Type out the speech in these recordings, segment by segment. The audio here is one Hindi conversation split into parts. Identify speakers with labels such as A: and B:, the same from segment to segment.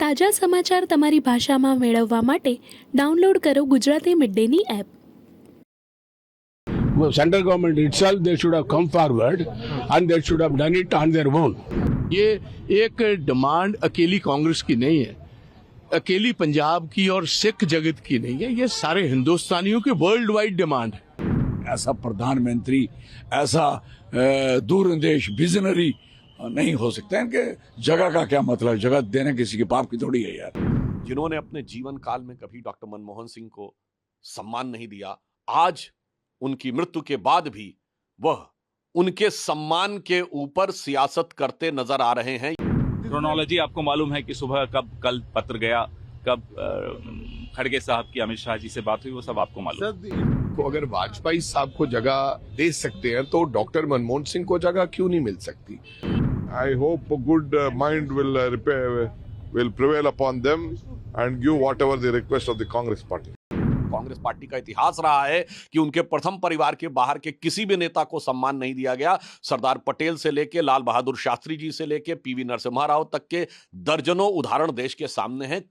A: તાજા સમાચાર તમારી ભાષામાં મેળવવા માટે ડાઉનલોડ કરો Gujarati mid Danny app.
B: Well, central government itself, they should have come forward and they should have done it on their own. ये एक डिमांड अकेली कांग्रेस की नहीं है, अकेली पंजाब की और सिख जगत की नहीं है, ये सारे हिंदुस्तानियों की वर्ल्ड वाइड डिमांड है.
C: ऐसा प्रधानमंत्री, ऐसा दूरंदेश विजनरी नहीं हो सकता है. इनके जगह का क्या मतलब, जगह देना किसी के पाप की थोड़ी है यार.
D: जिन्होंने अपने जीवन काल में कभी डॉक्टर मनमोहन सिंह को सम्मान नहीं दिया, आज उनकी मृत्यु के बाद भी वह उनके सम्मान के ऊपर सियासत करते नजर आ रहे हैं.
E: क्रोनोलॉजी आपको मालूम है कि सुबह कब कल पत्र गया, कब खड़गे साहब की अमित शाह जी से बात हुई, वो सब आपको मालूम है.
F: को अगर वाजपेयी साहब को जगह दे सकते हैं तो डॉक्टर मनमोहन सिंह को जगह क्यों नहीं मिल सकती?
G: I hope a good mind will prevail upon them and give whatever the request of the Congress party.
D: Congress party का इतिहास रहा है कि उनके प्रथम परिवार के बाहर के किसी भी नेता को सम्मान नहीं दिया गया. सरदार पटेल से लेके लाल बहादुर शास्त्री जी से लेके पीवी नरसिम्हा राव तक के दर्जनों उदाहरण देश के सामने हैं.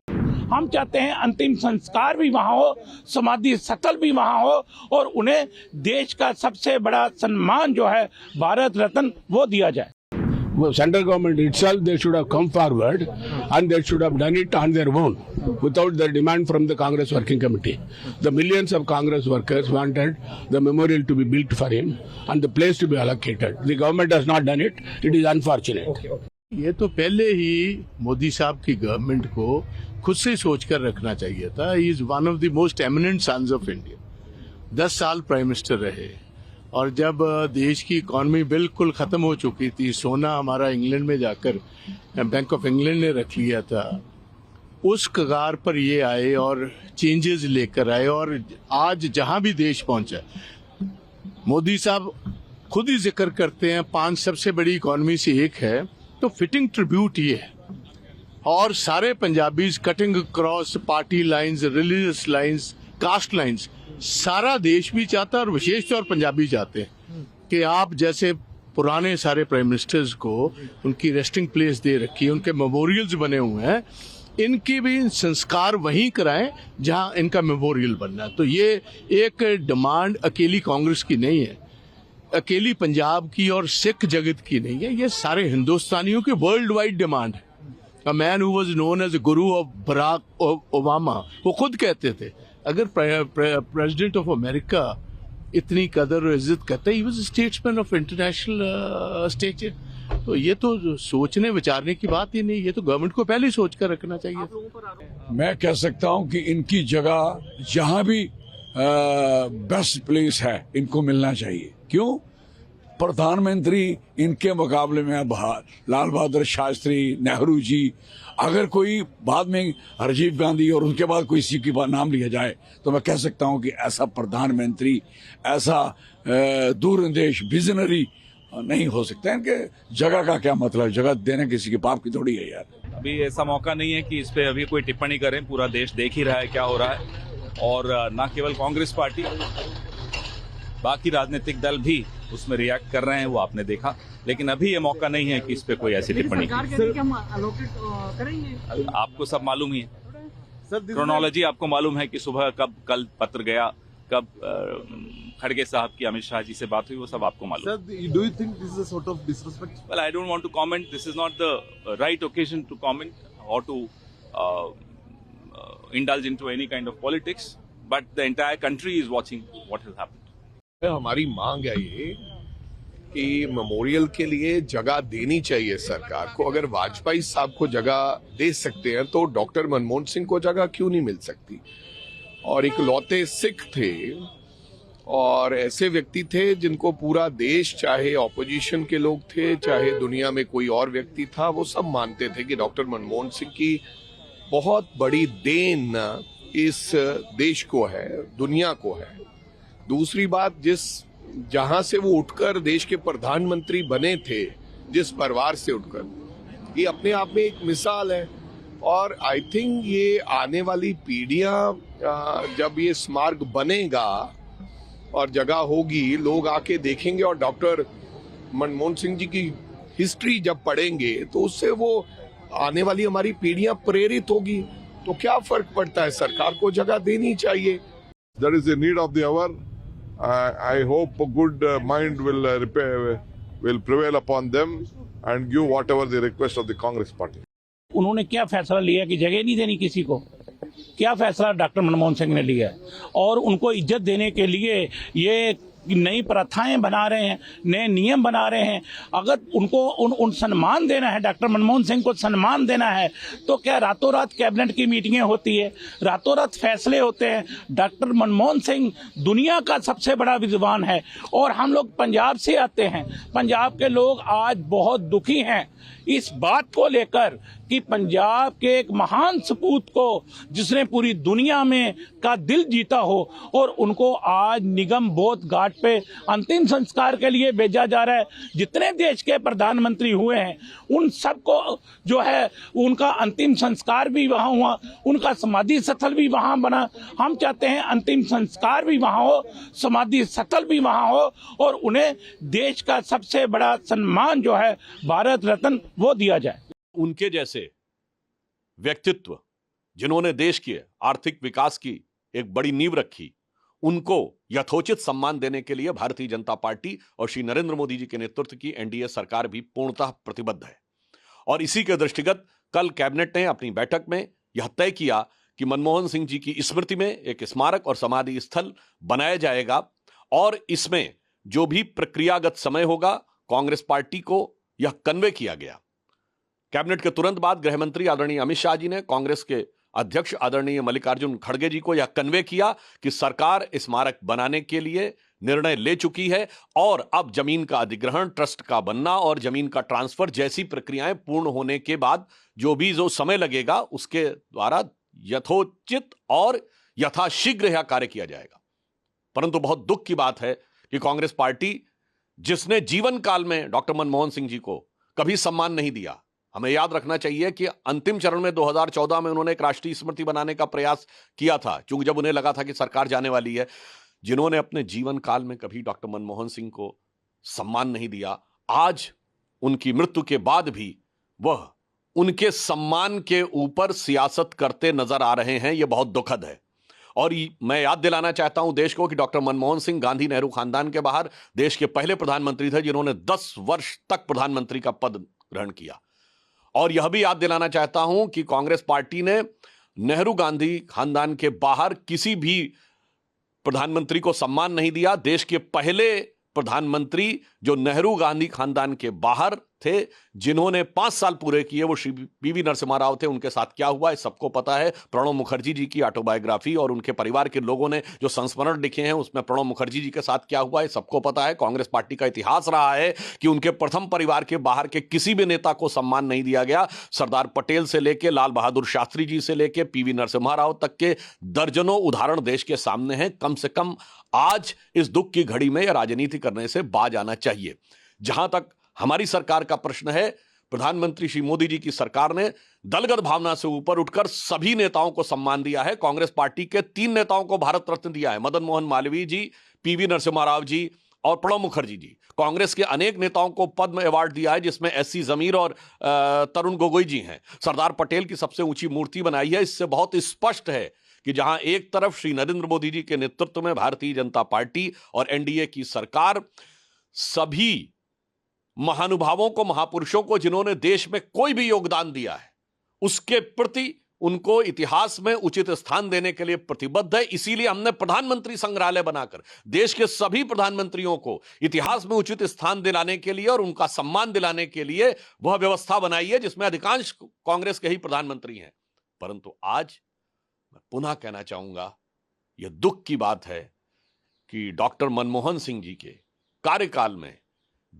H: हम चाहते हैं अंतिम संस्कार भी वहां हो, समाधि स्थल भी वहां हो और उन्हें देश का सबसे बड़ा सम्मान जो है भारत रत्न वो दिया जाए.
B: Well, central government itself, they should have come forward and they should have done it on their own without the demand from the Congress Working Committee. The millions of Congress workers wanted the memorial to be built for him and the place to be allocated. The government has not done it. It is unfortunate. ये तो पहले ही मोदी साहब की गवर्नमेंट को खुद से सोच कर रखना चाहिए था. He is one of the most eminent sons of India. 10 साल प्राइम मिनिस्टर रहे और जब देश की इकॉनमी बिल्कुल खत्म हो चुकी थी, सोना हमारा इंग्लैंड में जाकर बैंक ऑफ इंग्लैंड ने रख लिया था, उस कगार पर ये आए और चेंजेस लेकर आए और आज जहां भी देश पहुंचा, मोदी साहब खुद ही जिक्र करते हैं 5 सबसे बड़ी इकॉनमी से एक है, तो फिटिंग ट्रिब्यूट ये है. और सारे Punjabis cutting cross party lines, religious lines, caste lines, सारा देश भी चाहता है और विशेष तौर पंजाबी चाहते हैं कि आप जैसे पुराने सारे प्राइम मिनिस्टर्स को उनकी रेस्टिंग प्लेस दे रखी है, उनके मेमोरियल्स बने हुए हैं, इनकी भी संस्कार वहीं कराएं जहां इनका मेमोरियल बनना है. तो ये एक डिमांड अकेली कांग्रेस की नहीं है, अकेली पंजाब की और सिख जगत की नहीं है, ये सारे हिंदुस्तानियों की वर्ल्ड वाइड डिमांड है. A man who was known as a guru of Barack Obama, वो खुद कहते थे अगर प्रेसिडेंट ऑफ अमेरिका इतनी कदर और इज्जत करता है, he was a statesman of international stature. तो ये तो सोचने विचारने की बात ही नहीं, ये तो गवर्नमेंट को पहले ही सोच कर रखना चाहिए.
C: मैं कह सकता हूं कि इनकी जगह जहां भी बेस्ट प्लेस है इनको मिलना चाहिए. क्यों? प्रधानमंत्री इनके मुकाबले में लाल बहादुर शास्त्री, नेहरू जी, अगर कोई बाद में राजीव गांधी और उनके बाद कोई किसी का नाम लिया जाए तो मैं कह सकता हूं कि ऐसा प्रधानमंत्री, ऐसा दूरंदेश विजनरी नहीं हो सकता है. इनके जगह का क्या मतलब, जगह देना किसी के पाप की थोड़ी है यार.
E: अभी ऐसा मौका नहीं है कि इस पे अभी कोई टिप्पणी करें. पूरा देश देख ही रहा है क्या हो रहा है और न केवल कांग्रेस पार्टी, बाकी राजनीतिक दल भी उसमें रिएक्ट कर रहे हैं, वो आपने देखा. लेकिन अभी ये मौका नहीं है कि इस पे कोई ऐसी टिप्पणी. आपको सब मालूम ही है. क्रोनोलॉजी आपको मालूम है कि सुबह कब कल पत्र गया, कब खड़गे साहब की अमित शाह जी से बात हुई, वो सब आपको मालूम है.
G: Do you think this is a sort of disrespect?
E: Well, I don't want to comment. This is not the right occasion to comment or to indulge into any kind of politics. But the entire country is watching what has happened.
F: हमारी मांग है ये कि मेमोरियल के लिए जगह देनी चाहिए सरकार को. अगर वाजपेयी साहब को जगह दे सकते हैं तो डॉक्टर मनमोहन सिंह को जगह क्यों नहीं मिल सकती? और इकलौते सिख थे और ऐसे व्यक्ति थे जिनको पूरा देश, चाहे ऑपोजिशन के लोग थे, चाहे दुनिया में कोई और व्यक्ति था, वो सब मानते थे कि डॉक्टर मनमोहन सिंह की बहुत बड़ी देन इस देश को है, दुनिया को है. दूसरी बात, जहां से वो उठकर देश के प्रधानमंत्री बने थे, जिस परिवार से उठकर, ये अपने आप में एक मिसाल है. और आई थिंक ये आने वाली पीढ़ियां जब ये स्मारक बनेगा और जगह होगी, लोग आके देखेंगे और डॉक्टर मनमोहन सिंह जी की हिस्ट्री जब पढ़ेंगे तो उससे वो आने वाली हमारी पीढ़ियां प्रेरित होगी तो क्या फर्क पड़ता है, सरकार को जगह देनी चाहिए।
G: That is the need of the hour. I hope a good mind will prevail upon them and give whatever the request of the Congress party.
H: उन्होंने क्या फैसला लिया कि जगह नहीं देनी किसी को? क्या फैसला डॉक्टर मनमोहन सिंह ने लिया है? और उनको इज्जत देने के लिए ये नई प्रथाएं बना रहे हैं, नए नियम बना रहे हैं। अगर उनको उन सम्मान देना है, डॉक्टर मनमोहन सिंह को सम्मान देना है, तो क्या रातों रात कैबिनेट की मीटिंगें होती है, रातों रात फैसले होते हैं? डॉक्टर मनमोहन सिंह दुनिया का सबसे बड़ा विद्वान है और हम लोग पंजाब से आते हैं। पंजाब के लोग आज बहुत दुखी हैं इस बात को लेकर कि पंजाब के एक महान सपूत को जिसने पूरी दुनिया में का दिल जीता हो और उनको आज निगम बोध घाट पे अंतिम संस्कार के लिए भेजा जा रहा है। जितने देश के प्रधानमंत्री हुए हैं उन सबको जो है उनका अंतिम संस्कार भी वहाँ हुआ, उनका समाधि स्थल भी वहाँ बना। हम चाहते हैं अंतिम संस्कार भी वहाँ हो, समाधि स्थल भी वहाँ हो और उन्हें देश का सबसे बड़ा सम्मान जो है भारत रत्न वो दिया जाए।
D: उनके जैसे व्यक्तित्व जिन्होंने देश के आर्थिक विकास की एक बड़ी नींव रखी, उनको यथोचित सम्मान देने के लिए भारतीय जनता पार्टी और श्री नरेंद्र मोदी जी के नेतृत्व की एनडीए सरकार भी पूर्णतः प्रतिबद्ध है। और इसी के दृष्टिगत कल कैबिनेट ने अपनी बैठक में यह तय किया कि मनमोहन सिंह जी की स्मृति में एक स्मारक और समाधि स्थल बनाया जाएगा और इसमें जो भी प्रक्रियागत समय होगा कांग्रेस पार्टी को यह कन्वे किया गया। कैबिनेट के तुरंत बाद गृह मंत्री आदरणीय अमित शाह जी ने कांग्रेस के अध्यक्ष आदरणीय मल्लिकार्जुन खड़गे जी को यह कन्वे किया कि सरकार स्मारक बनाने के लिए निर्णय ले चुकी है और अब जमीन का अधिग्रहण, ट्रस्ट का बनना और जमीन का ट्रांसफर जैसी प्रक्रियाएं पूर्ण होने के बाद जो समय लगेगा उसके द्वारा यथोचित और यथाशीघ्र यह कार्य किया जाएगा। परंतु बहुत दुख की बात है कि कांग्रेस पार्टी जिसने जीवन काल में डॉक्टर मनमोहन सिंह जी को कभी सम्मान नहीं दिया, हमें याद रखना चाहिए कि अंतिम चरण में 2014 में उन्होंने एक राष्ट्रीय स्मृति बनाने का प्रयास किया था, क्योंकि जब उन्हें लगा था कि सरकार जाने वाली है। जिन्होंने अपने जीवन काल में कभी डॉक्टर मनमोहन सिंह को सम्मान नहीं दिया, आज उनकी मृत्यु के बाद भी वह उनके सम्मान के ऊपर सियासत करते नजर आ रहे हैं। यह बहुत दुखद है। और मैं याद दिलाना चाहता हूं देश को कि डॉक्टर मनमोहन सिंह गांधी नेहरू खानदान के बाहर देश के पहले प्रधानमंत्री थे जिन्होंने 10 वर्ष तक प्रधानमंत्री का पद ग्रहण किया। और यह भी याद दिलाना चाहता हूं कि कांग्रेस पार्टी ने नेहरू गांधी खानदान के बाहर किसी भी प्रधानमंत्री को सम्मान नहीं दिया। देश के पहले प्रधानमंत्री जो नेहरू गांधी खानदान के बाहर थे, जिन्होंने 5 साल पूरे किए, वो श्री पीवी नरसिम्हा राव थे। उनके साथ क्या हुआ है सबको पता है। प्रणब मुखर्जी जी की ऑटोबायोग्राफी और उनके परिवार के लोगों ने जो संस्मरण लिखे हैं उसमें प्रणब मुखर्जी जी के साथ क्या हुआ है सबको पता है। कांग्रेस पार्टी का इतिहास रहा है कि उनके प्रथम परिवार के बाहर के किसी भी नेता को सम्मान नहीं दिया गया। सरदार पटेल से लेकर लाल बहादुर शास्त्री जी से लेकर पीवी नरसिम्हा राव तक के दर्जनों उदाहरण देश के सामने हैं। कम से कम आज इस दुख की घड़ी में राजनीति करने से बाज आना चाहिए। जहां तक हमारी सरकार का प्रश्न है, प्रधानमंत्री श्री मोदी जी की सरकार ने दलगत भावना से ऊपर उठकर सभी नेताओं को सम्मान दिया है। कांग्रेस पार्टी के 3 नेताओं को भारत रत्न दिया है, मदन मोहन मालवीय जी, पीवी नरसिम्हा राव जी और प्रणब मुखर्जी जी। कांग्रेस के अनेक नेताओं को पद्म अवार्ड दिया है, जिसमें एससी जमीर और तरुण गोगोई जी हैं। सरदार पटेल की सबसे ऊंची मूर्ति बनाई है। इससे बहुत स्पष्ट है कि जहां एक तरफ श्री नरेंद्र मोदी जी के नेतृत्व में भारतीय जनता पार्टी और एनडीए की सरकार सभी महानुभावों को, महापुरुषों को जिन्होंने देश में कोई भी योगदान दिया है, उसके प्रति उनको इतिहास में उचित स्थान देने के लिए प्रतिबद्ध है। इसीलिए हमने प्रधानमंत्री संग्रहालय बनाकर देश के सभी प्रधानमंत्रियों को इतिहास में उचित स्थान दिलाने के लिए और उनका सम्मान दिलाने के लिए वह व्यवस्था बनाई है, जिसमें अधिकांश कांग्रेस के ही प्रधानमंत्री हैं। परंतु आज मैं पुनः कहना चाहूंगा, यह दुख की बात है कि डॉक्टर मनमोहन सिंह जी के कार्यकाल में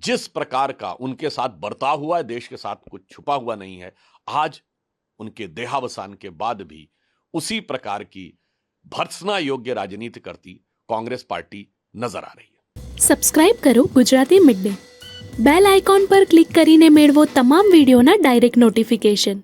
D: जिस प्रकार का उनके साथ बर्ताव हुआ है, देश के साथ कुछ छुपा हुआ नहीं है। आज उनके देहावसान के बाद भी उसी प्रकार की भर्त्सना योग्य राजनीति करती कांग्रेस पार्टी नजर आ रही है।
A: સબસ્ક્રાઇબ કરો Gujarati mid day. Bell icon પર ક્લિક કરીને મેળવો તમામ વિડીયોના ડાયરેક્ટ નોટિફિકેશન.